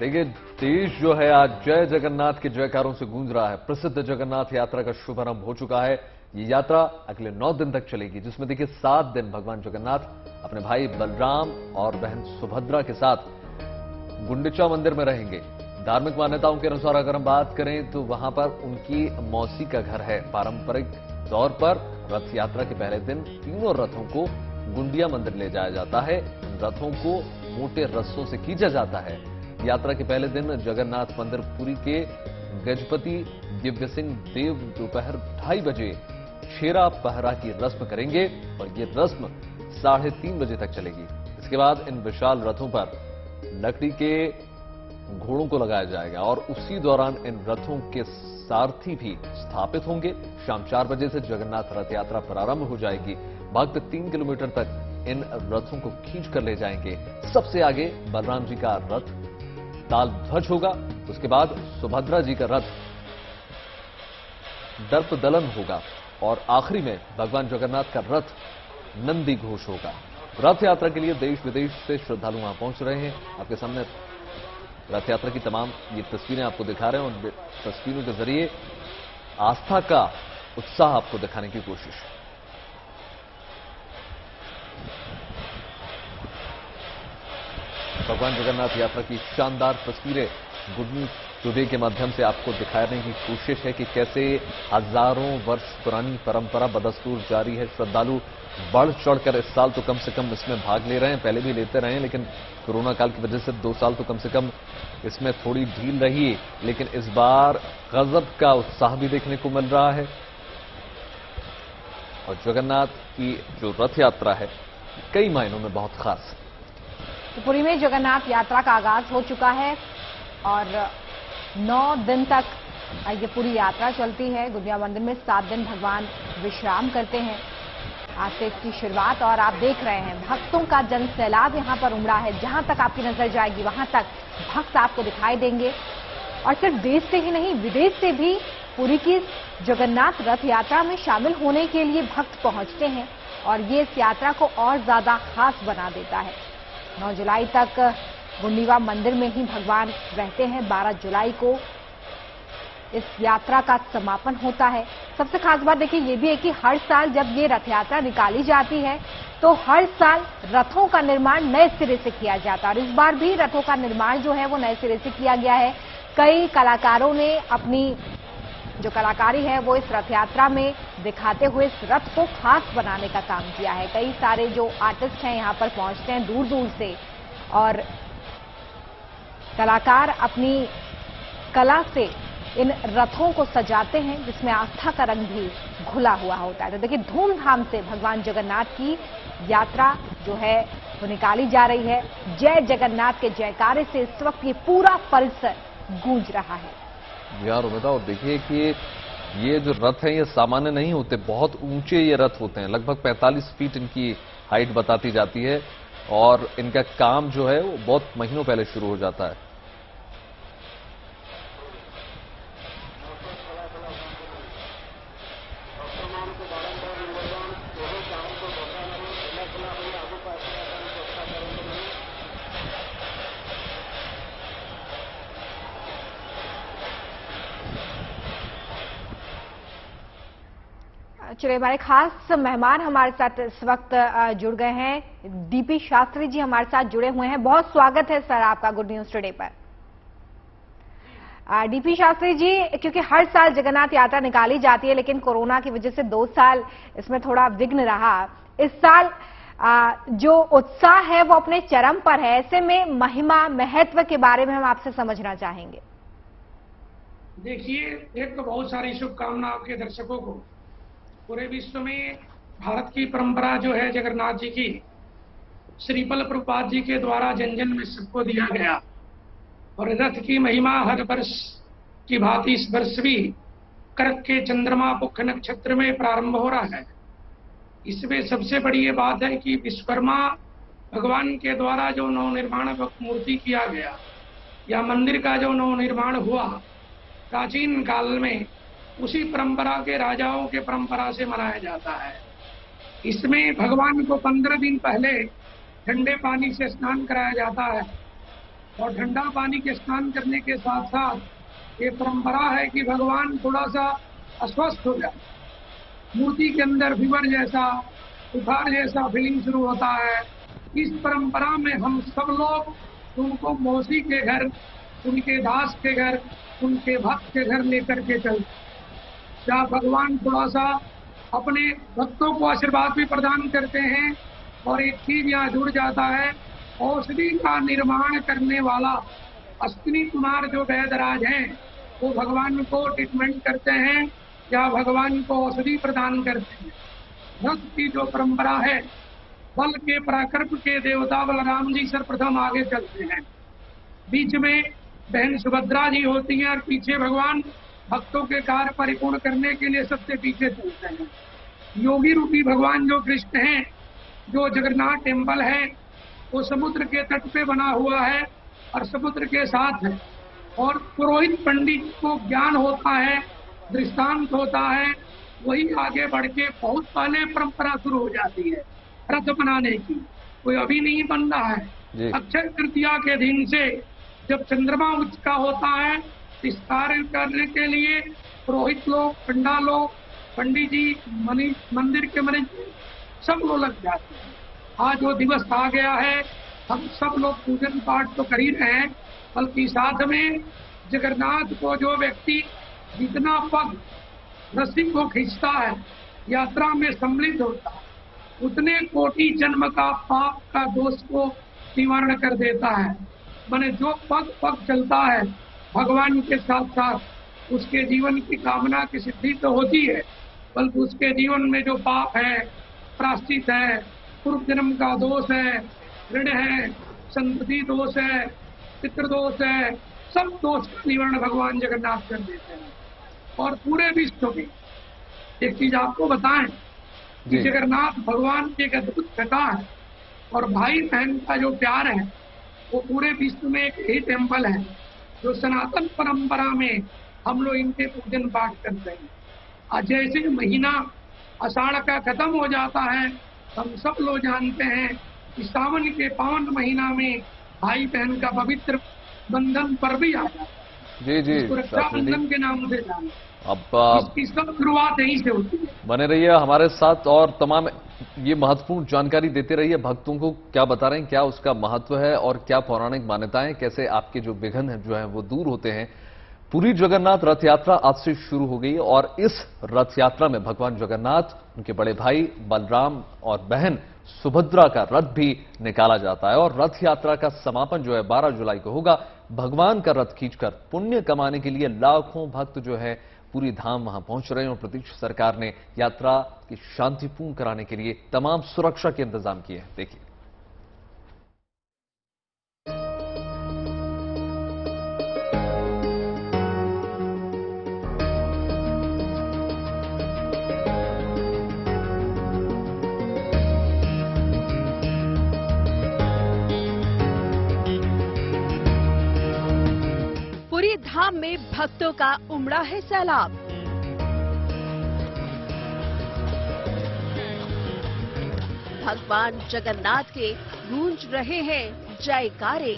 देखिए, देश जो है आज जय जगन्नाथ के जयकारों से गूंज रहा है। प्रसिद्ध जगन्नाथ यात्रा का शुभारंभ हो चुका है। ये यात्रा अगले 9 दिन तक चलेगी, जिसमें देखिए 7 दिन भगवान जगन्नाथ अपने भाई बलराम और बहन सुभद्रा के साथ गुंडीचा मंदिर में रहेंगे। धार्मिक मान्यताओं के अनुसार अगर हम बात करें तो वहां पर उनकी मौसी का घर है। पारंपरिक तौर पर रथ यात्रा के पहले दिन तीनों रथों को गुंडिया मंदिर ले जाया जाता है। इन रथों को मोटे रस्सों से खींचा जाता है। यात्रा के पहले दिन जगन्नाथ मंदिर पुरी के गजपति दिव्य सिंह देव दोपहर 2:30 बजे छेरा पहरा की रस्म करेंगे और ये रस्म 3:30 बजे तक चलेगी। इसके बाद इन विशाल रथों पर लकड़ी के घोड़ों को लगाया जाएगा और उसी दौरान इन रथों के सारथी भी स्थापित होंगे। शाम 4 बजे से जगन्नाथ रथ यात्रा प्रारंभ हो जाएगी। भक्त 3 किलोमीटर तक इन रथों को खींच कर ले जाएंगे। सबसे आगे बलराम जी का रथ ताल ध्वज होगा, उसके बाद सुभद्रा जी का रथ दर्प दलन होगा और आखिरी में भगवान जगन्नाथ का रथ नंदी घोष होगा। रथ यात्रा के लिए देश विदेश से श्रद्धालु वहां पहुंच रहे हैं। आपके सामने रथ यात्रा की तमाम ये तस्वीरें आपको दिखा रहे हैं और तस्वीरों के जरिए आस्था का उत्साह आपको दिखाने की कोशिश। भगवान जगन्नाथ यात्रा की शानदार तस्वीरें गुड न्यूज टुडे के माध्यम से आपको दिखाने की कोशिश है कि कैसे हजारों वर्ष पुरानी परंपरा बदस्तूर जारी है। श्रद्धालु बढ़ चढ़कर इस साल तो कम से कम इसमें भाग ले रहे हैं। पहले भी लेते रहे हैं, लेकिन कोरोना काल की वजह से 2 साल तो कम से कम इसमें थोड़ी ढील रही, लेकिन इस बार गजब का उत्साह भी देखने को मिल रहा है। और जगन्नाथ की जो रथ यात्रा है कई मायनों में बहुत खास है। पुरी में जगन्नाथ यात्रा का आगाज हो चुका है और 9 दिन तक ये पूरी यात्रा चलती है। गुंडिया मंदिर में 7 दिन भगवान विश्राम करते हैं। आज से इसकी शुरुआत और आप देख रहे हैं भक्तों का जन सैलाब यहां पर उमड़ा है। जहां तक आपकी नजर जाएगी वहां तक भक्त आपको दिखाई देंगे और सिर्फ देश से ही नहीं विदेश से भी पुरी की जगन्नाथ रथ यात्रा में शामिल होने के लिए भक्त पहुंचते हैं और ये इस यात्रा को और ज्यादा खास बना देता है। 9 जुलाई तक गुंडीवा मंदिर में ही भगवान रहते हैं। 12 जुलाई को इस यात्रा का समापन होता है। सबसे खास बात देखिए ये भी है कि हर साल जब ये रथ यात्रा निकाली जाती है तो हर साल रथों का निर्माण नए सिरे से किया जाता है और इस बार भी रथों का निर्माण जो है वो नए सिरे से किया गया है। कई कलाकारों ने अपनी जो कलाकारी है वो इस रथ यात्रा में दिखाते हुए इस रथ को खास बनाने का काम किया है। कई सारे जो आर्टिस्ट हैं यहाँ पर पहुंचते हैं दूर दूर से और कलाकार अपनी कला से इन रथों को सजाते हैं जिसमें आस्था का रंग भी घुला हुआ होता है। तो देखिए धूमधाम से भगवान जगन्नाथ की यात्रा जो है वो निकाली जा रही है। जय जगन्नाथ के जयकारे से इस वक्त ये पूरा परिसर गूंज रहा है। यार बताओ, देखिए कि ये जो रथ हैं ये सामान्य नहीं होते, बहुत ऊंचे ये रथ होते हैं। लगभग 45 फीट इनकी हाइट बताती जाती है और इनका काम जो है वो बहुत महीनों पहले शुरू हो जाता है। चलिए हमारे खास मेहमान हमारे साथ इस वक्त जुड़ गए हैं। डीपी शास्त्री जी हमारे साथ जुड़े हुए हैं। बहुत स्वागत है सर आपका गुड न्यूज टुडे पर। डीपी शास्त्री जी, क्योंकि हर साल जगन्नाथ यात्रा निकाली जाती है लेकिन कोरोना की वजह से 2 साल इसमें थोड़ा विघ्न रहा। इस साल जो उत्साह है वो अपने चरम पर है। ऐसे में महिमा महत्व के बारे में हम आपसे समझना चाहेंगे। देखिए, एक तो बहुत सारी शुभकामनाएं आपके दर्शकों को। पूरे विश्व में भारत की परंपरा जो है जगन्नाथ जी की, श्रीपल प्रभुपाद जी के द्वारा जन जन में सबको दिया गया और रथ की महिमा हर वर्ष की भांति इस वर्ष भी कर्क के चंद्रमा पुख नक्षत्र में प्रारंभ हो रहा है। इसमें सबसे बड़ी ये बात है कि विश्वकर्मा भगवान के द्वारा जो नवनिर्माण मूर्ति किया गया या मंदिर का जो नवनिर्माण हुआ प्राचीन काल में, उसी परंपरा के राजाओं के परंपरा से मनाया जाता है। इसमें भगवान को 15 दिन पहले ठंडे पानी से स्नान कराया जाता है और ठंडा पानी के स्नान करने के साथ साथ ये परंपरा है कि भगवान थोड़ा सा अस्वस्थ हो जाए, मूर्ति के अंदर फीवर जैसा, बुखार जैसा फीलिंग शुरू होता है। इस परंपरा में हम सब लोग उनको मौसी के घर, उनके दास के घर, उनके भक्त के घर लेकर के चलते, जहाँ भगवान थोड़ा सा अपने भक्तों को आशीर्वाद भी प्रदान करते हैं। और एक चीज यहाँ जुड़ जाता है, औषधि का निर्माण करने वाला अश्विनी कुमार जो वैदराज हैं, वो भगवान को ट्रीटमेंट करते हैं या भगवान को औषधि प्रदान करते हैं। भक्त की जो परंपरा है, बल के पराक्रम के देवता बलराम जी सर्वप्रथम आगे चलते हैं, बीच में बहन सुभद्रा जी होती हैं और पीछे भगवान भक्तों के कार्य परिपूर्ण करने के लिए सबसे पीछे चलते हैं। योगी रूपी भगवान जो कृष्ण हैं, जो जगन्नाथ टेम्पल है, वो समुद्र के तट पे बना हुआ है और समुद्र के साथ है। और पुरोहित पंडित को ज्ञान होता है, दृष्टांत होता है, वही आगे बढ़ के बहुत पहले परंपरा शुरू हो जाती है रथ बनाने की। कोई अभी नहीं बन रहा है। अक्षय तृतीया के दिन से जब चंद्रमा उच्च का होता है, इस कार्य करने के लिए पुरोहित लोग, पंडा लोग, पंडित जी, मंदिर के मैनेजमेंट सब लोग लग जाते हैं। आज वो दिवस आ गया है, हम सब लोग पूजन पाठ तो कर ही रहे हैं, बल्कि साथ में जगन्नाथ को जो व्यक्ति जितना पग रस्सी को खींचता है, यात्रा में सम्मिलित होता है, उतने कोटि जन्म का पाप का दोष को निवारण कर देता है। माने जो पग पग चलता है भगवान के साथ साथ, उसके जीवन की कामना की सिद्धि तो होती है, बल्कि उसके जीवन में जो पाप है, प्रायश्चित है, पूर्व जन्म का दोष है, ऋण है, संतति दोष है, पितृदोष है, सब दोष का निवारण भगवान जगन्नाथ कर देते हैं। और पूरे विश्व में एक चीज आपको बताएं कि जगन्नाथ भगवान की एक अद्भुत कथा है और भाई बहन का जो प्यार है, वो पूरे विश्व में एक ही टेम्पल है जो सनातन परंपरा में हम लोग इनके पूजन पाठ करते हैं। और जैसे महीना आषाढ़ का खत्म हो जाता है, हम सब लोग जानते हैं कि सावन के पावन महीना में भाई बहन का पवित्र बंधन पर्व भी आ जाता है। जी इसको रक्षाबंधन के नाम से जानते हैं। अब इसकी सब शुरुआत यहीं से होती है। बने रहिए हमारे साथ और तमाम ये महत्वपूर्ण जानकारी देते रहिए। भक्तों को क्या बता रहे हैं, क्या उसका महत्व है और क्या पौराणिक मान्यताएं, कैसे आपके जो विघ्न है जो है वो दूर होते हैं। पूरी जगन्नाथ रथ यात्रा आज से शुरू हो गई और इस रथ यात्रा में भगवान जगन्नाथ, उनके बड़े भाई बलराम और बहन सुभद्रा का रथ भी निकाला जाता है। और रथ यात्रा का समापन जो है 12 जुलाई को होगा। भगवान का रथ खींचकर पुण्य कमाने के लिए लाखों भक्त जो है पूरी धाम वहां पहुंच रहे हैं और प्रदेश सरकार ने यात्रा की शांतिपूर्ण कराने के लिए तमाम सुरक्षा के इंतजाम किए हैं। देखिए, पूरी धाम में भक्तों का उमड़ा है सैलाब। भगवान जगन्नाथ के गूंज रहे हैं जयकारे।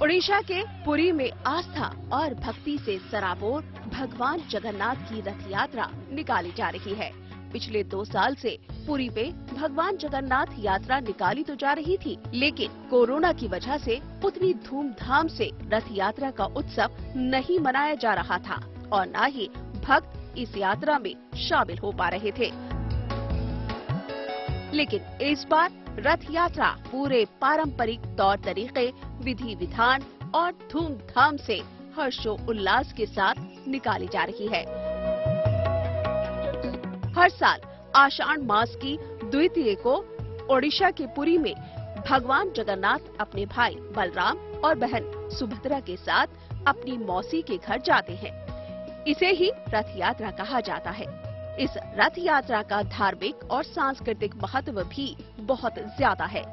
उड़ीसा के पुरी में आस्था और भक्ति से सराबोर भगवान जगन्नाथ की रथ यात्रा निकाली जा रही है। पिछले 2 साल से पुरी पे भगवान जगन्नाथ यात्रा निकाली तो जा रही थी, लेकिन कोरोना की वजह से उतनी धूमधाम से रथ यात्रा का उत्सव नहीं मनाया जा रहा था और न ही भक्त इस यात्रा में शामिल हो पा रहे थे। लेकिन इस बार रथ यात्रा पूरे पारंपरिक तौर तरीके, विधि विधान और धूमधाम से हर्षो उल्लास के साथ निकाली जा रही है। हर साल आषाढ़ मास की द्वितीया को ओडिशा के पुरी में भगवान जगन्नाथ अपने भाई बलराम और बहन सुभद्रा के साथ अपनी मौसी के घर जाते हैं। इसे ही रथ यात्रा कहा जाता है। इस रथ यात्रा का धार्मिक और सांस्कृतिक महत्व भी बहुत ज्यादा है।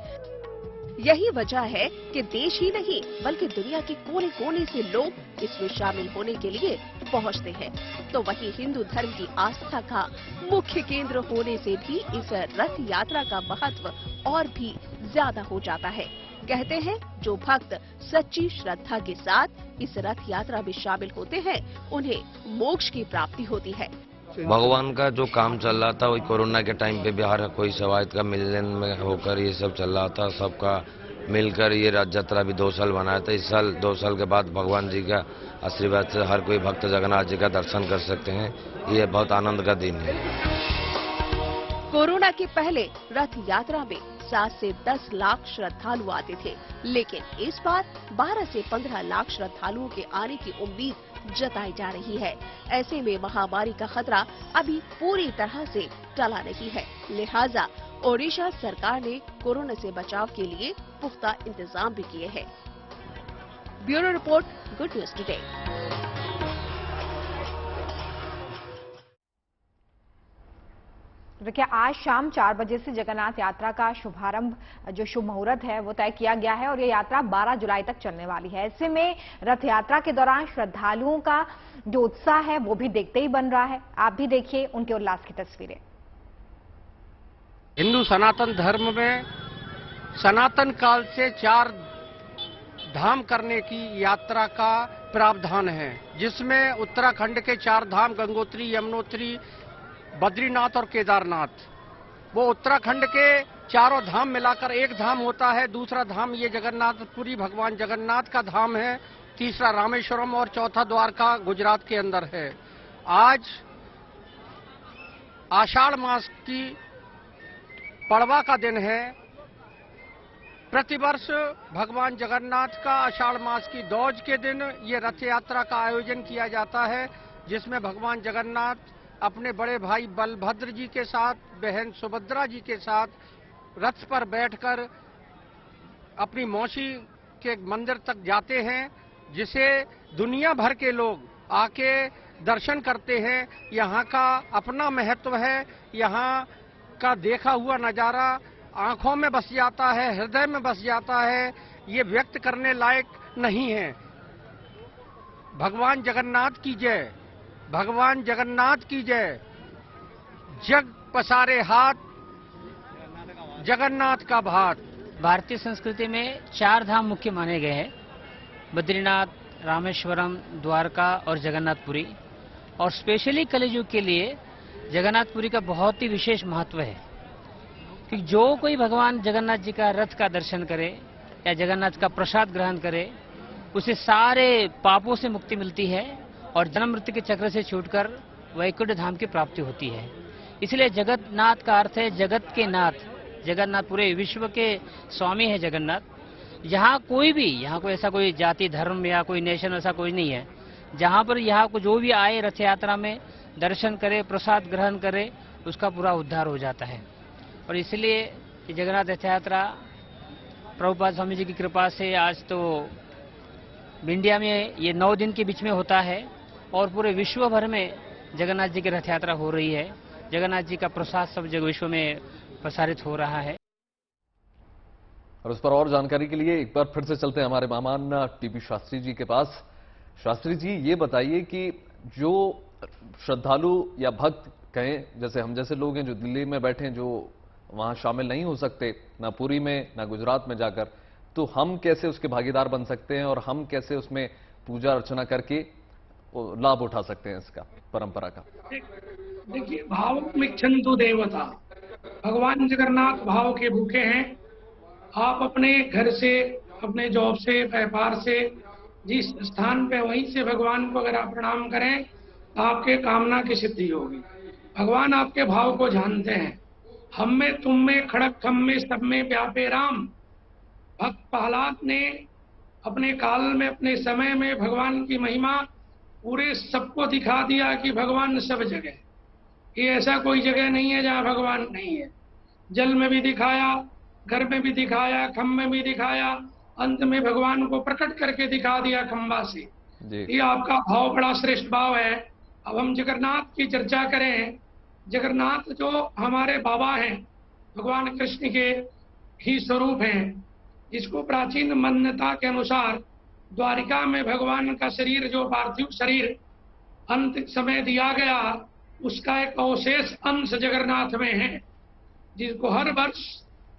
यही वजह है कि देश ही नहीं बल्कि दुनिया के कोने कोने से लोग इसमें शामिल होने के लिए पहुंचते हैं। तो वहीं हिंदू धर्म की आस्था का मुख्य केंद्र होने से भी इस रथ यात्रा का महत्व और भी ज्यादा हो जाता है। कहते हैं जो भक्त सच्ची श्रद्धा के साथ इस रथ यात्रा में शामिल होते हैं उन्हें मोक्ष की प्राप्ति होती है। भगवान का जो काम चल रहा था वही कोरोना के टाइम पे बिहार कोई सवायत का मिलन में होकर ये सब चल रहा था, सबका मिलकर ये रथ यात्रा भी 2 साल बनाया था। इस साल 2 साल के बाद भगवान जी का आशीर्वाद से हर कोई भक्त जगन्नाथ जी का दर्शन कर सकते हैं। ये बहुत आनंद का दिन है। कोरोना के पहले रथ यात्रा में 7 से 10 लाख श्रद्धालु आते थे, लेकिन इस बार 12 से 15 लाख श्रद्धालुओं के आने की उम्मीद जताई जा रही है। ऐसे में महामारी का खतरा अभी पूरी तरह से टला नहीं है, लिहाजा ओडिशा सरकार ने कोरोना से बचाव के लिए पुख्ता इंतजाम भी किए हैं। Bureau report, good news today. देखिए, आज शाम 4 बजे से जगन्नाथ यात्रा का शुभारंभ जो शुभ मुहूर्त है वो तय किया गया है और ये यात्रा 12 जुलाई तक चलने वाली है। ऐसे में रथ यात्रा के दौरान श्रद्धालुओं का जो उत्साह है वो भी देखते ही बन रहा है। आप भी देखिए उनके उल्लास की तस्वीरें। हिंदू सनातन धर्म में सनातन काल से 4 धाम करने की यात्रा का प्रावधान है, जिसमें उत्तराखंड के 4 धाम गंगोत्री, यमुनोत्री, बद्रीनाथ और केदारनाथ। वो उत्तराखंड के चारों धाम मिलाकर एक धाम होता है। दूसरा धाम ये जगन्नाथपुरी भगवान जगन्नाथ का धाम है। तीसरा रामेश्वरम और चौथा द्वारका गुजरात के अंदर है। आज आषाढ़ मास की पड़वा का दिन है। प्रतिवर्ष भगवान जगन्नाथ का आषाढ़ मास की दौज के दिन ये रथ यात्रा का आयोजन किया जाता है, जिसमें भगवान जगन्नाथ अपने बड़े भाई बलभद्र जी के साथ, बहन सुभद्रा जी के साथ रथ पर बैठकर अपनी मौसी के मंदिर तक जाते हैं, जिसे दुनिया भर के लोग आके दर्शन करते हैं। यहाँ का अपना महत्व है। यहाँ का देखा हुआ नजारा आंखों में बस जाता है, हृदय में बस जाता है। ये व्यक्त करने लायक नहीं है। भगवान जगन्नाथ की जय, भगवान जगन्नाथ की जय। जग पसारे हाथ, जगन्नाथ का भात। भारतीय संस्कृति में 4 धाम मुख्य माने गए हैं, बद्रीनाथ, रामेश्वरम, द्वारका और जगन्नाथपुरी। और स्पेशली कलियुग के लिए जगन्नाथपुरी का बहुत ही विशेष महत्व है, कि जो कोई भगवान जगन्नाथ जी का रथ का दर्शन करे या जगन्नाथ का प्रसाद ग्रहण करे, उसे सारे पापों से मुक्ति मिलती है और जन्म मृत्यु के चक्र से छूटकर वैकुंठ धाम की प्राप्ति होती है। इसलिए जगन्नाथ का अर्थ है जगत के नाथ। जगन्नाथ पूरे विश्व के स्वामी है जगन्नाथ। यहाँ कोई भी, यहाँ कोई ऐसा कोई जाति धर्म या कोई नेशन ऐसा कोई नहीं है। जहाँ पर यहाँ को जो भी आए रथ यात्रा में दर्शन करे, प्रसाद ग्रहण करे, उसका पूरा उद्धार हो जाता है। और इसलिए जगन्नाथ रथ यात्रा प्रभुपाद स्वामी जी की कृपा से आज तो इंडिया में ये 9 दिन के बीच में होता है और पूरे विश्व भर में जगन्नाथ जी की रथ यात्रा हो रही है। जगन्नाथ जी का प्रसाद सब जगह विश्व में प्रसारित हो रहा है। और उस पर और जानकारी के लिए एक बार फिर से चलते हैं हमारे मेहमान टीपी शास्त्री जी के पास। शास्त्री जी, ये बताइए कि जो श्रद्धालु या भक्त कहें, जैसे हम जैसे लोग हैं जो दिल्ली में बैठे हैं, जो वहां शामिल नहीं हो सकते, ना पुरी में ना गुजरात में जाकर, तो हम कैसे उसके भागीदार बन सकते हैं और हम कैसे उसमें पूजा अर्चना करके लाभ उठा सकते हैं इसका, परंपरा का? देखिए, भाव मिच्छन्तु देवता, भगवान जगन्नाथ भाव के भूखे हैं। आप अपने घर से, अपने जॉब से, व्यापार से, जिस स्थान पे वहीं से भगवान को अगर आप प्रणाम करें तो आपके कामना की सिद्धि होगी। भगवान आपके भाव को जानते हैं। हम में, तुम में, खड़क खम में, सब में व्यापे राम। भक्त प्रहलाद ने अपने काल में, अपने समय में भगवान की महिमा पूरे सबको दिखा दिया कि भगवान सब जगह। ये ऐसा कोई जगह नहीं है जहाँ भगवान नहीं है। जल में भी दिखाया, घर में भी दिखाया, खम्भ में भी दिखाया, अंत में भगवान को प्रकट करके दिखा दिया खंबा से। ये आपका भाव बड़ा श्रेष्ठ भाव है। अब हम जगन्नाथ की चर्चा करें। जगन्नाथ जो हमारे बाबा हैं, भगवान कृष्ण के ही स्वरूप हैं, जिसको प्राचीन मान्यता के अनुसार द्वारिका में भगवान का शरीर, जो पार्थिव शरीर अंत समय दिया गया, उसका एक अवशेष अंश जगन्नाथ में है, जिसको हर वर्ष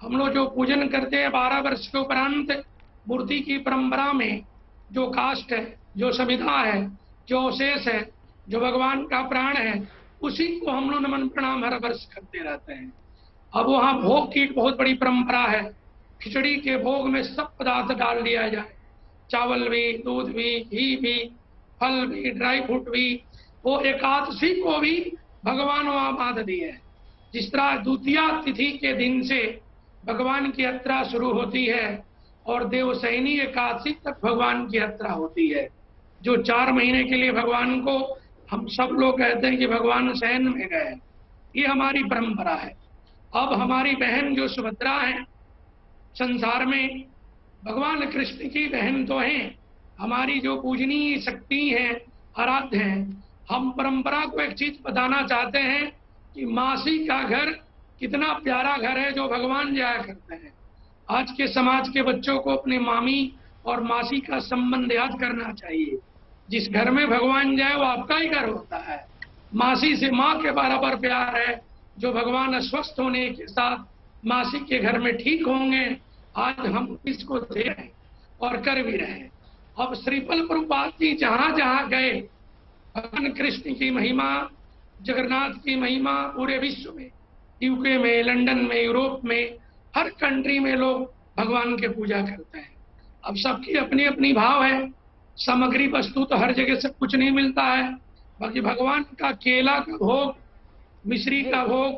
हम लोग जो पूजन करते हैं 12 वर्ष के उपरांत मूर्ति की परंपरा में जो काष्ठ है, जो संविधा है, जो अवशेष है, जो भगवान का प्राण है, उसी को हम लोग नमन प्रणाम हर वर्ष करते रहते हैं। अब वहाँ भोग की बहुत बड़ी परंपरा है। खिचड़ी के भोग में सब पदार्थ डाल दिया जाए, चावल भी, दूध भी, घी भी, फल भी, ड्राई फ्रूट भी। वो एकादशी को भी भगवान वहाँ बांध दिए। जिस तरह द्वितीया तिथि के दिन से भगवान की यात्रा शुरू होती है और देवशयनी एकादशी तक भगवान की यात्रा होती है, जो 4 महीने के लिए भगवान को हम सब लोग कहते हैं कि भगवान शयन में गए। ये हमारी परंपरा है। अब हमारी बहन जो सुभद्रा है, संसार में भगवान कृष्ण की बहन तो है, हमारी जो पूजनीय शक्ति है, आराध्य है। हम परंपरा को एक चीज बताना चाहते हैं कि मासी का घर कितना प्यारा घर है जो भगवान जाया करते हैं। आज के समाज के बच्चों को अपने मामी और मासी का संबंध याद करना चाहिए। जिस घर में भगवान जाए वो आपका ही घर होता है। मासी से माँ के बराबर प्यार है। जो भगवान अस्वस्थ होने के साथ मासी के घर में ठीक होंगे, आज हम इसको दे रहे हैं और कर भी रहे हैं। अब श्रीपल प्रभुपाद जी जहां जहां गए, भगवान कृष्ण की महिमा, जगन्नाथ की महिमा पूरे विश्व में, यूके में, लंदन में, यूरोप में, हर कंट्री में लोग भगवान के पूजा करते हैं। अब सबकी अपनी अपनी भाव है। सामग्री वस्तु तो हर जगह सब कुछ नहीं मिलता है। बाकी भगवान का केला का भोग, मिश्री का भोग,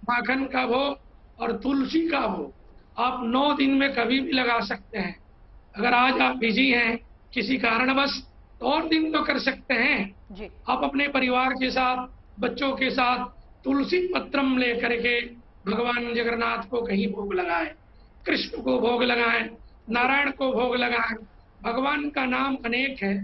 माखन का भोग और तुलसी का भोग आप 9 दिन में कभी भी लगा सकते हैं। अगर आज आप बिजी हैं किसी कारणवश तो और दिन तो कर सकते हैं जी। आप अपने परिवार के साथ, बच्चों के साथ तुलसी पत्रम लेकर के भगवान जगन्नाथ को कहीं भोग लगाएं, कृष्ण को भोग लगाएं, नारायण को भोग लगाएं। भगवान का नाम अनेक है,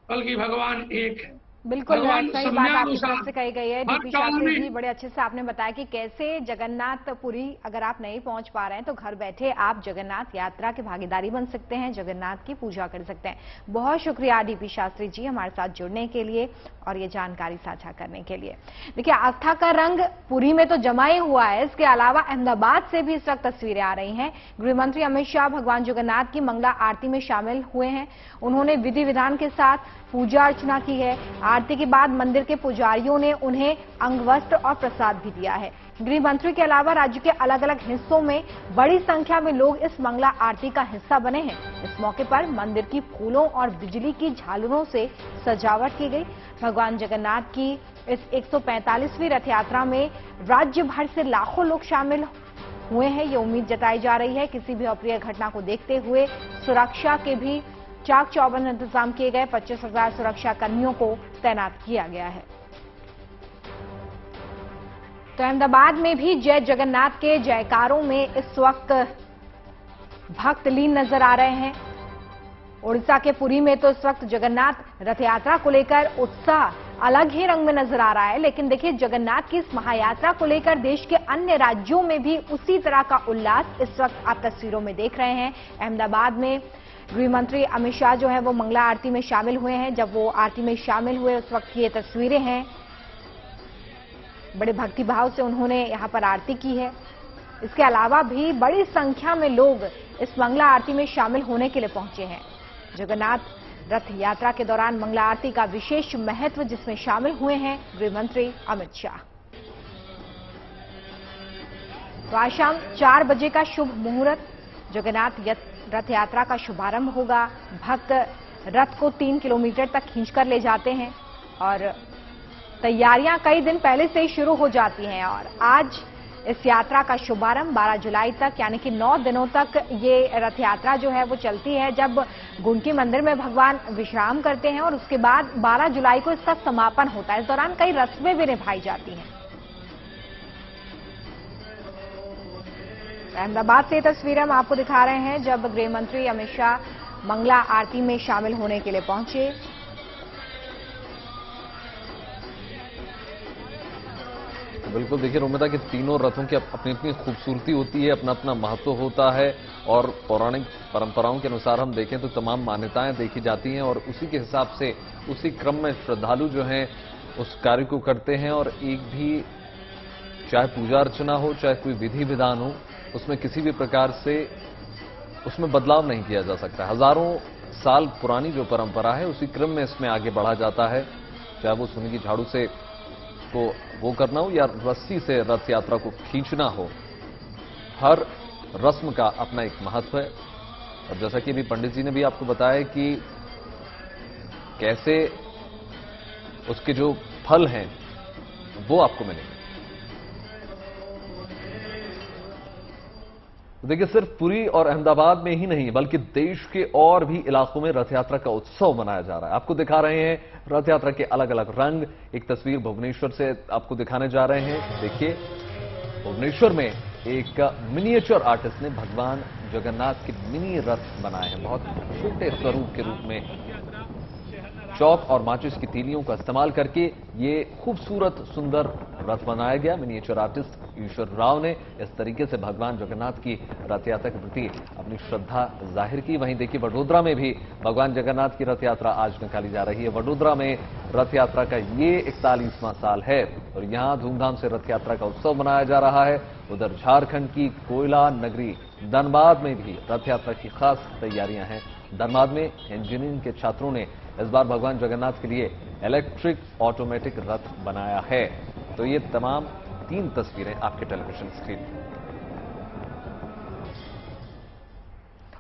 बल्कि भगवान एक है। बिल्कुल सही बात आपकी तरफ से कही गई है। हर डीपी काल शास्त्री में जी, बड़े अच्छे से आपने बताया कि कैसे जगन्नाथपुरी अगर आप नहीं पहुंच पा रहे हैं तो घर बैठे आप जगन्नाथ यात्रा के भागीदारी बन सकते हैं, जगन्नाथ की पूजा कर सकते हैं। बहुत शुक्रिया डीपी शास्त्री जी हमारे साथ जुड़ने के लिए और ये जानकारी साझा करने के लिए। देखिए, आस्था का रंग पुरी में तो जमा ही हुआ है, इसके अलावा अहमदाबाद से भी इस वक्त तस्वीरें आ रही हैं। गृह मंत्री अमित शाह भगवान जगन्नाथ की मंगला आरती में शामिल हुए हैं। उन्होंने विधि विधान के साथ पूजा अर्चना की है। आरती के बाद मंदिर के पुजारियों ने उन्हें अंगवस्त्र और प्रसाद भी दिया है। गृह मंत्री के अलावा राज्य के अलग अलग हिस्सों में बड़ी संख्या में लोग इस मंगला आरती का हिस्सा बने हैं। इस मौके पर मंदिर की फूलों और बिजली की झालरों से सजावट की गई। भगवान जगन्नाथ की इस 145वीं रथ यात्रा में राज्य भर से लाखों लोग शामिल हुए हैं। ये उम्मीद जताई जा रही है किसी भी अप्रिय घटना को देखते हुए सुरक्षा के भी चाक चौबंद इंतजाम किए गए। 25,000 सुरक्षा कर्मियों को तैनात किया गया है। तो अहमदाबाद में भी जय जगन्नाथ के जयकारों में इस वक्त भक्त लीन नजर आ रहे हैं। उड़ीसा के पुरी में तो इस वक्त जगन्नाथ रथ यात्रा को लेकर उत्साह अलग ही रंग में नजर आ रहा है। लेकिन देखिए, जगन्नाथ की इस महायात्रा को लेकर देश के अन्य राज्यों में भी उसी तरह का उल्लास इस वक्त आप तस्वीरों में देख रहे हैं। अहमदाबाद में गृह मंत्री अमित शाह जो है वो मंगला आरती में शामिल हुए हैं। जब वो आरती में शामिल हुए उस वक्त की ये तस्वीरें हैं। बड़े भक्तिभाव से उन्होंने यहां पर आरती की है। इसके अलावा भी बड़ी संख्या में लोग इस मंगला आरती में शामिल होने के लिए पहुंचे हैं। जगन्नाथ रथ यात्रा के दौरान मंगला आरती का विशेष महत्व, जिसमें शामिल हुए हैं गृह मंत्री अमित शाह। तो आज शाम 4 बजे का शुभ मुहूर्त जगन्नाथ रथ यात्रा का शुभारंभ होगा। भक्त रथ को 3 किलोमीटर तक खींचकर ले जाते हैं और तैयारियां कई दिन पहले से ही शुरू हो जाती हैं। और आज इस यात्रा का शुभारंभ 12 जुलाई तक, यानी कि 9 दिनों तक ये रथ यात्रा जो है वो चलती है, जब गुंडकी मंदिर में भगवान विश्राम करते हैं और उसके बाद 12 जुलाई को इसका समापन होता है। इस दौरान कई रस्में भी निभाई जाती हैं। अहमदाबाद से तस्वीरें हम आपको दिखा रहे हैं जब गृह मंत्री अमित शाह मंगला आरती में शामिल होने के लिए पहुंचे। बिल्कुल, देखिए रोमिता कि तीनों रथों की अपनी अपनी खूबसूरती होती है, अपना अपना महत्व होता है और पौराणिक परंपराओं के अनुसार हम देखें तो तमाम मान्यताएं देखी जाती हैं और उसी के हिसाब से उसी क्रम में श्रद्धालु जो हैं उस कार्य को करते हैं। और एक भी चाहे पूजा अर्चना हो, चाहे कोई विधि विधान हो, उसमें किसी भी प्रकार से उसमें बदलाव नहीं किया जा सकता। हजारों साल पुरानी जो परंपरा है उसी क्रम में इसमें आगे बढ़ा जाता है, चाहे वो सुनगी झाड़ू से को वो करना हो या रस्सी से रथ यात्रा को खींचना हो। हर रस्म का अपना एक महत्व है और जैसा कि अभी पंडित जी ने भी आपको बताया कि कैसे उसके जो फल हैं वो आपको मिलेंगे। देखिए, सिर्फ पुरी और अहमदाबाद में ही नहीं बल्कि देश के और भी इलाकों में रथ यात्रा का उत्सव मनाया जा रहा है। आपको दिखा रहे हैं रथ यात्रा के अलग अलग रंग। एक तस्वीर भुवनेश्वर से आपको दिखाने जा रहे हैं। देखिए, भुवनेश्वर में एक मिनिएचर आर्टिस्ट ने भगवान जगन्नाथ के मिनी रथ बनाए हैं। बहुत छोटे स्वरूप के रूप में चौक और माचिस की तीलियों का इस्तेमाल करके ये खूबसूरत सुंदर रथ बनाया गया। मिनिएचर आर्टिस्ट ईश्वर राव ने इस तरीके से भगवान जगन्नाथ की रथ यात्रा के प्रति अपनी श्रद्धा जाहिर की। वहीं देखिए, वडोदरा में भी भगवान जगन्नाथ की रथ यात्रा आज निकाली जा रही है। वडोदरा में रथ यात्रा का ये 41वां साल है और यहां धूमधाम से रथ यात्रा का उत्सव मनाया जा रहा है। उधर झारखंड की कोयला नगरी धनबाद में भी रथ यात्रा की खास तैयारियां हैं। धनबाद में इंजीनियरिंग के छात्रों ने इस बार भगवान जगन्नाथ के लिए इलेक्ट्रिक ऑटोमेटिक रथ बनाया है। तो ये तमाम 3 तस्वीरें आपके टेलीविजन स्क्रीन पर।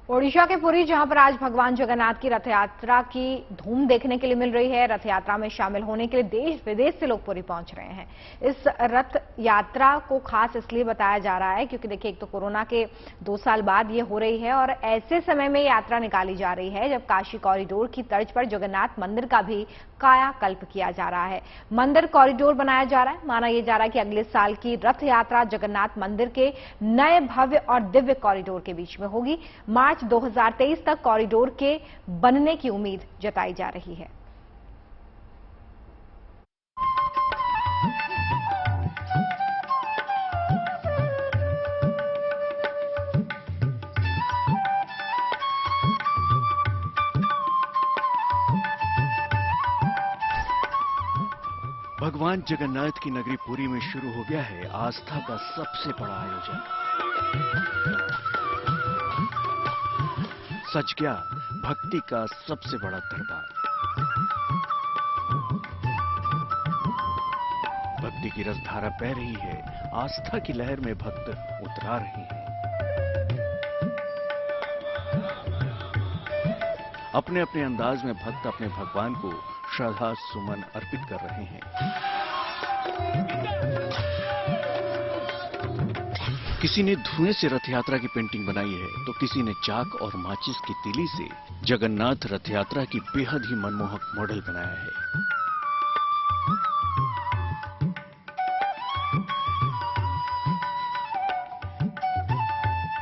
ओडिशा के पुरी, जहां पर आज भगवान जगन्नाथ की रथ यात्रा की धूम देखने के लिए मिल रही है। रथ यात्रा में शामिल होने के लिए देश विदेश से लोग पुरी पहुंच रहे हैं। इस रथ यात्रा को खास इसलिए बताया जा रहा है क्योंकि देखिए, एक तो कोरोना के 2 साल बाद ये हो रही है और ऐसे समय में यात्रा निकाली जा रही है जब काशी कॉरिडोर की तर्ज पर जगन्नाथ मंदिर का भी कायाकल्प किया जा रहा है। मंदिर कॉरिडोर बनाया जा रहा है। माना यह जा रहा है कि अगले साल की रथ यात्रा जगन्नाथ मंदिर के नए भव्य और दिव्य कॉरिडोर के बीच में होगी। मार्च 2023 तक कॉरिडोर के बनने की उम्मीद जताई जा रही है। भगवान जगन्नाथ की नगरी पुरी में शुरू हो गया है आस्था का सबसे बड़ा आयोजन। सच गया भक्ति का सबसे बड़ा दरबार। भक्ति की रसधारा बह रही है, आस्था की लहर में भक्त उतरा रहे हैं। अपने अपने अंदाज में भक्त अपने भगवान को श्रद्धा सुमन अर्पित कर रहे हैं। किसी ने धुएं से रथ यात्रा की पेंटिंग बनाई है तो किसी ने चाक और माचिस की तीली से जगन्नाथ रथ यात्रा की बेहद ही मनमोहक मॉडल बनाया है।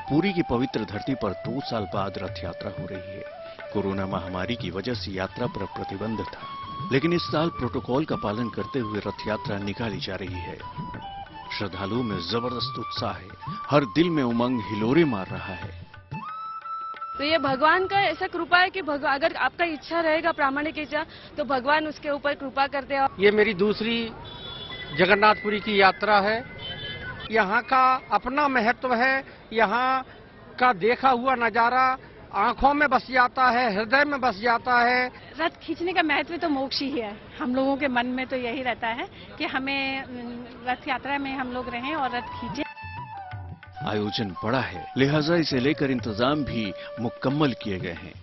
पुरी की पवित्र धरती पर 2 साल बाद रथ यात्रा हो रही है। कोरोना महामारी की वजह से यात्रा पर प्रतिबंध था, लेकिन इस साल प्रोटोकॉल का पालन करते हुए रथ यात्रा निकाली जा रही है। श्रद्धालुओं में जबरदस्त उत्साह है, हर दिल में उमंग हिलोरे मार रहा है। तो ये भगवान का ऐसा कृपा है कि अगर आपका इच्छा रहेगा, प्रामाणिक इच्छा, तो भगवान उसके ऊपर कृपा करते हैं। ये मेरी दूसरी जगन्नाथपुरी की यात्रा है। यहाँ का अपना महत्व है। यहाँ का देखा हुआ नजारा आंखों में बस जाता है, हृदय में बस जाता है। रथ खींचने का महत्व तो मोक्ष ही है। हम लोगों के मन में तो यही रहता है कि हमें रथ यात्रा में हम लोग रहें और रथ खींचे। आयोजन बड़ा है, लिहाजा इसे लेकर इंतजाम भी मुकम्मल किए गए हैं।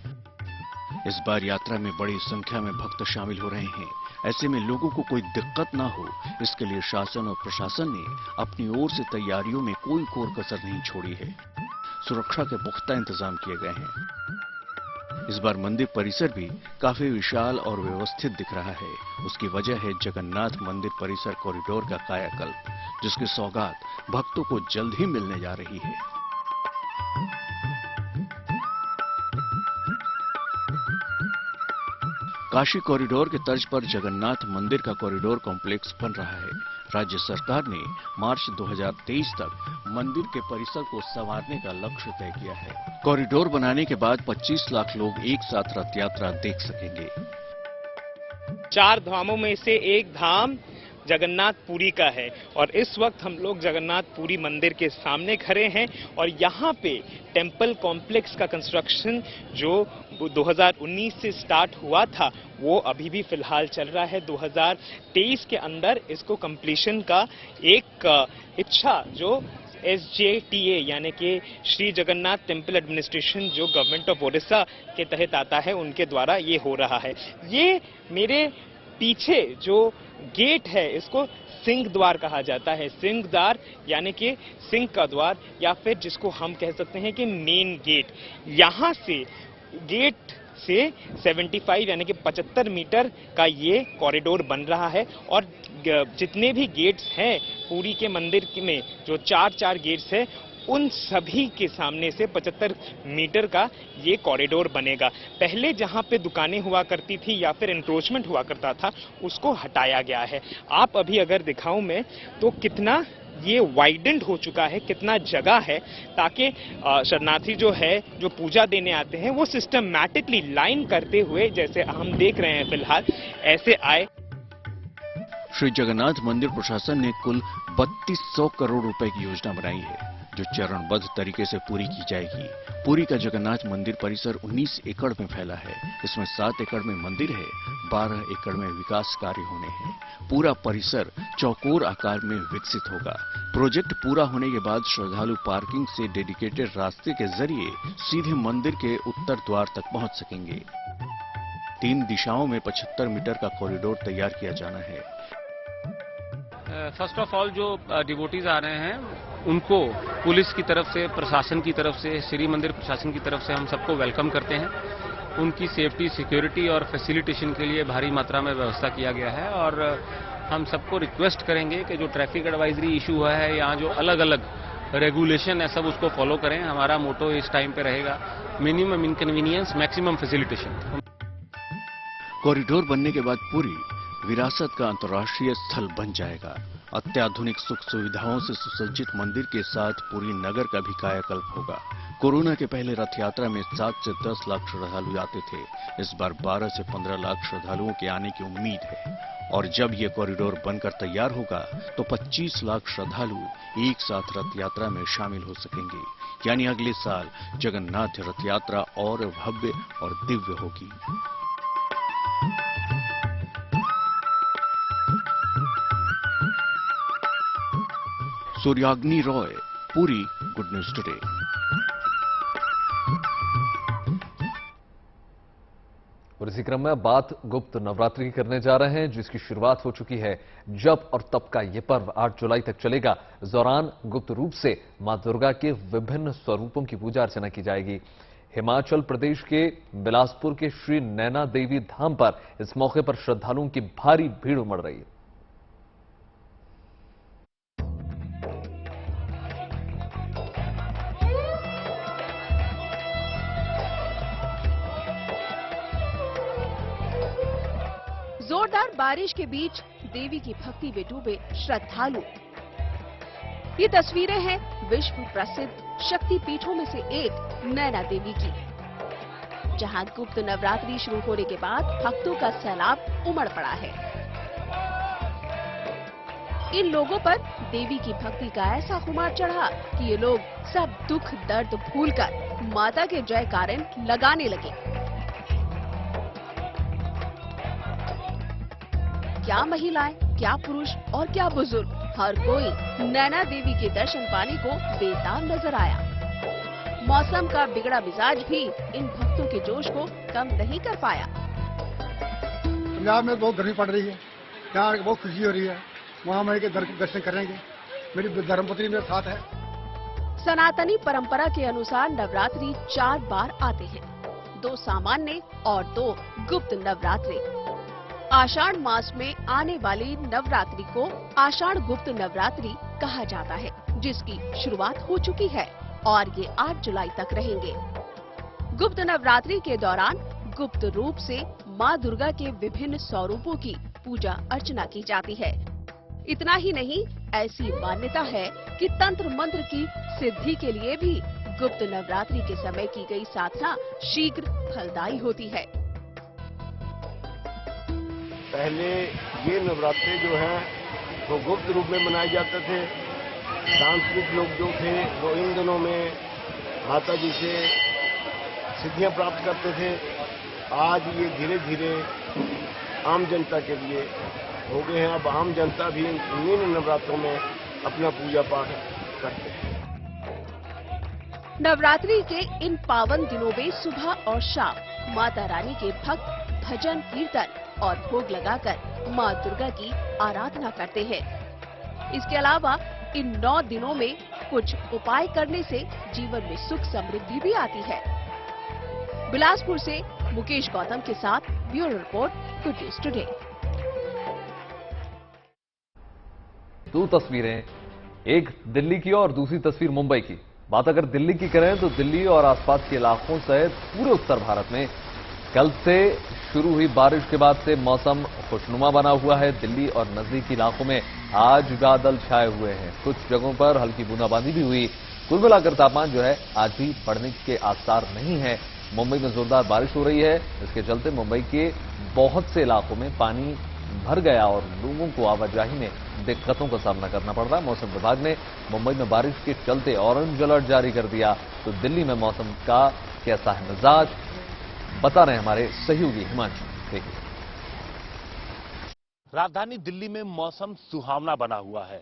इस बार यात्रा में बड़ी संख्या में भक्त शामिल हो रहे हैं। ऐसे में लोगों को कोई दिक्कत ना हो, इसके लिए शासन और प्रशासन ने अपनी ओर से तैयारियों में कोई कोर कसर नहीं छोड़ी है। सुरक्षा के पुख्ता इंतजाम किए गए हैं। इस बार मंदिर परिसर भी काफी विशाल और व्यवस्थित दिख रहा है। उसकी वजह है जगन्नाथ मंदिर परिसर कॉरिडोर का कायाकल्प, जिसकी सौगात भक्तों को जल्द ही मिलने जा रही है। काशी कॉरिडोर के तर्ज पर जगन्नाथ मंदिर का कॉरिडोर कॉम्प्लेक्स बन रहा है। राज्य सरकार ने मार्च 2023 तक मंदिर के परिसर को संवारने का लक्ष्य तय किया है। कॉरिडोर बनाने के बाद 25 लाख लोग एक साथ रथ यात्रा देख सकेंगे। 4 धामों में से एक धाम जगन्नाथपुरी का है और इस वक्त हम लोग जगन्नाथपुरी मंदिर के सामने खड़े हैं और यहाँ पे टेम्पल कॉम्प्लेक्स का कंस्ट्रक्शन जो 2019 से स्टार्ट हुआ था वो अभी भी फिलहाल चल रहा है। 2023 के अंदर इसको कंप्लीशन का एक इच्छा जो SJTA यानी कि श्री जगन्नाथ टेम्पल एडमिनिस्ट्रेशन जो गवर्नमेंट ऑफ ओडिशा के तहत आता है उनके द्वारा ये हो रहा है। ये मेरे पीछे जो गेट है इसको सिंह द्वार कहा जाता है। सिंह द्वार यानी कि सिंह का द्वार या फिर जिसको हम कह सकते हैं कि मेन गेट। यहाँ से गेट से 75 यानी कि 75 मीटर का ये कॉरिडोर बन रहा है और जितने भी गेट्स हैं पुरी के मंदिर में जो चार गेट्स हैं उन सभी के सामने से 75 मीटर का ये कॉरिडोर बनेगा। पहले जहां पे दुकानें हुआ करती थी या फिर एनक्रोचमेंट हुआ करता था उसको हटाया गया है। आप अभी अगर दिखाऊं मैं तो कितना ये वाइडेंड हो चुका है, कितना जगह है ताकि शरणार्थी जो है जो पूजा देने आते हैं वो सिस्टमैटिकली लाइन करते हुए जैसे हम देख रहे हैं फिलहाल ऐसे आए। श्री जगन्नाथ मंदिर प्रशासन ने कुल 3200 करोड़ रुपए की योजना बनाई है जो चरणबद्ध तरीके से पूरी की जाएगी। पुरी का जगन्नाथ मंदिर परिसर 19 एकड़ में फैला है। इसमें 7 एकड़ में मंदिर है, 12 एकड़ में विकास कार्य होने हैं। पूरा परिसर चौकोर आकार में विकसित होगा। प्रोजेक्ट पूरा होने के बाद श्रद्धालु पार्किंग से डेडिकेटेड रास्ते के जरिए सीधे मंदिर के उत्तर द्वार तक पहुंच सकेंगे। 3 दिशाओं में 75 मीटर का कॉरिडोर तैयार किया जाना है। फर्स्ट ऑफ ऑल जो डिवोटीज आ रहे हैं उनको पुलिस की तरफ से, प्रशासन की तरफ से, श्री मंदिर प्रशासन की तरफ से हम सबको वेलकम करते हैं। उनकी सेफ्टी, सिक्योरिटी और फैसिलिटेशन के लिए भारी मात्रा में व्यवस्था किया गया है और हम सबको रिक्वेस्ट करेंगे कि जो ट्रैफिक एडवाइजरी इशू है यहाँ जो अलग अलग रेगुलेशन है सब उसको फॉलो करें। हमारा मोटो इस टाइम पे रहेगा minimum inconvenience maximum facilitation. Corridor बनने के बाद पुरी विरासत का अंतर्राष्ट्रीय स्थल बन जाएगा। अत्याधुनिक सुख सुविधाओं से सुसज्जित मंदिर के साथ पुरी नगर का भी कायाकल्प होगा। कोरोना के पहले रथ यात्रा में 7 से 10 लाख श्रद्धालु आते थे। इस बार 12 से 15 लाख श्रद्धालुओं के आने की उम्मीद है और जब ये कॉरिडोर बनकर तैयार होगा तो 25 लाख श्रद्धालु एक साथ रथ यात्रा में शामिल हो सकेंगे। यानी अगले साल जगन्नाथ रथ यात्रा और भव्य और दिव्य होगी। Suryagni Roy, Puri, good news today. और इसी क्रम में बात गुप्त नवरात्रि की करने जा रहे हैं जिसकी शुरुआत हो चुकी है। जब और तब का ये पर्व 8 जुलाई तक चलेगा। इस दौरान गुप्त रूप से मां दुर्गा के विभिन्न स्वरूपों की पूजा अर्चना की जाएगी। हिमाचल प्रदेश के बिलासपुर के श्री नैना देवी धाम पर इस मौके पर श्रद्धालुओं की भारी भीड़ उमड़ रही है। जोरदार बारिश के बीच देवी की भक्ति में डूबे श्रद्धालु। ये तस्वीरें हैं विश्व प्रसिद्ध शक्ति पीठों में से एक नैना देवी की, जहां गुप्त नवरात्रि शुरू होने के बाद भक्तों का सैलाब उमड़ पड़ा है। इन लोगों पर देवी की भक्ति का ऐसा खुमार चढ़ा कि ये लोग सब दुख दर्द भूलकर माता के जयकारे लगाने लगे। क्या महिलाएं, क्या पुरुष और क्या बुजुर्ग, हर कोई नैना देवी के दर्शन पाने को बेताब नजर आया। मौसम का बिगड़ा मिजाज भी इन भक्तों के जोश को कम नहीं कर पाया। पंजाब में बहुत गर्मी पड़ रही है, यहाँ बहुत खुशी हो रही है। वहाँ मैं के दर्शन करेंगे, मेरी धर्मपत्नी मेरे साथ है। सनातनी परंपरा के अनुसार नवरात्रि 4 बार आते हैं, 2 सामान्य और 2 गुप्त नवरात्रि। आषाढ़ मास में आने वाली नवरात्रि को आषाढ़ गुप्त नवरात्रि कहा जाता है, जिसकी शुरुआत हो चुकी है और ये 8 जुलाई तक रहेंगे। गुप्त नवरात्रि के दौरान गुप्त रूप से मां दुर्गा के विभिन्न स्वरूपों की पूजा अर्चना की जाती है। इतना ही नहीं, ऐसी मान्यता है कि तंत्र मंत्र की सिद्धि के लिए भी गुप्त नवरात्रि के समय की गई साधना शीघ्र फलदायी होती है। पहले ये नवरात्रे जो है तो गुप्त रूप में मनाए जाते थे। तांत्रिक लोग जो थे वो इन दिनों में माता जी से सिद्धियां प्राप्त करते थे। आज ये धीरे धीरे आम जनता के लिए हो गए हैं। अब आम जनता भी इन नवरात्रों में अपना पूजा पाठ करते हैं। नवरात्रि के इन पावन दिनों में सुबह और शाम माता रानी के भक्त भजन कीर्तन और भोग लगाकर मां दुर्गा की आराधना करते हैं। इसके अलावा इन 9 दिनों में कुछ उपाय करने से जीवन में सुख समृद्धि भी आती है। बिलासपुर से मुकेश गौतम के साथ bureau report, good news today. 2 तस्वीरें, एक दिल्ली की और दूसरी तस्वीर मुंबई की। बात अगर दिल्ली की करें तो दिल्ली और आसपास के इलाकों सहित पूरे उत्तर भारत में कल से शुरू हुई बारिश के बाद से मौसम खुशनुमा बना हुआ है। दिल्ली और नजदीकी इलाकों में आज बादल छाए हुए हैं। कुछ जगहों पर हल्की बूंदाबांदी भी हुई। कुल मिलाकर तापमान जो है आज भी बढ़ने के आसार नहीं है। मुंबई में जोरदार बारिश हो रही है। इसके चलते मुंबई के बहुत से इलाकों में पानी भर गया और लोगों को आवाजाही में दिक्कतों का सामना करना पड़ रहा है। मौसम विभाग ने मुंबई में बारिश के चलते ऑरेंज अलर्ट जारी कर दिया। तो दिल्ली में मौसम का कैसा है मिजाज, बता रहे हैं हमारे सहयोगी हिमांशु। देखिए, राजधानी दिल्ली में मौसम सुहावना बना हुआ है।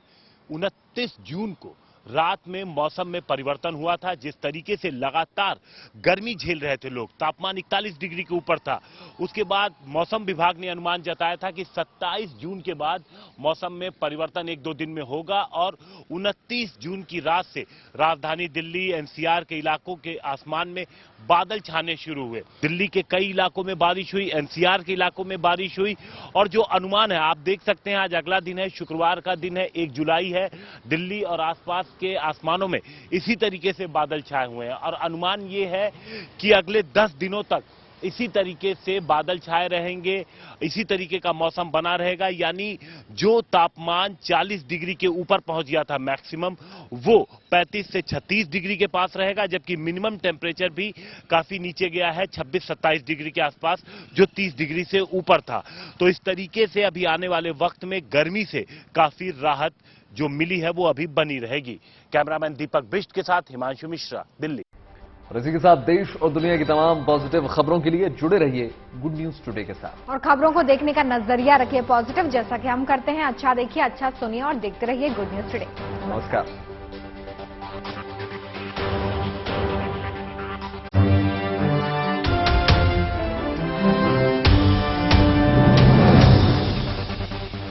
29 जून को रात में मौसम में परिवर्तन हुआ था। जिस तरीके से लगातार गर्मी झेल रहे थे लोग, तापमान 41 डिग्री के ऊपर था। उसके बाद मौसम विभाग ने अनुमान जताया था कि 27 जून के बाद मौसम में परिवर्तन 1-2 दिन में होगा और 29 जून की रात से राजधानी दिल्ली, एनसीआर के इलाकों के आसमान में बादल छाने शुरू हुए। दिल्ली के कई इलाकों में बारिश हुई, एनसीआर के इलाकों में बारिश हुई और जो अनुमान है आप देख सकते हैं, आज अगला दिन है, शुक्रवार का दिन है, 1 जुलाई है। दिल्ली और आसपास के आसमानों में इसी तरीके से बादल छाए हुए हैं और अनुमान ये है कि अगले 10 दिनों तक इसी तरीके से बादल छाए रहेंगे, इसी तरीके का मौसम बना रहेगा। यानी जो तापमान 40 डिग्री के ऊपर पहुंच गया था मैक्सिमम, वो 35 से 36 डिग्री के पास रहेगा, जबकि मिनिमम टेम्परेचर भी काफी नीचे गया है, 26-27 डिग्री के आसपास, जो 30 डिग्री से ऊपर था। तो इस तरीके से अभी आने वाले वक्त में गर्मी से काफी राहत जो मिली है वो अभी बनी रहेगी। कैमरामैन दीपक बिष्ट के साथ हिमांशु मिश्रा, दिल्ली। और इसी के साथ देश और दुनिया की तमाम पॉजिटिव खबरों के लिए जुड़े रहिए गुड न्यूज टुडे के साथ। और खबरों को देखने का नजरिया रखिए पॉजिटिव, जैसा कि हम करते हैं। अच्छा देखिए, अच्छा सुनिए और देखते रहिए गुड न्यूज टुडे। नमस्कार।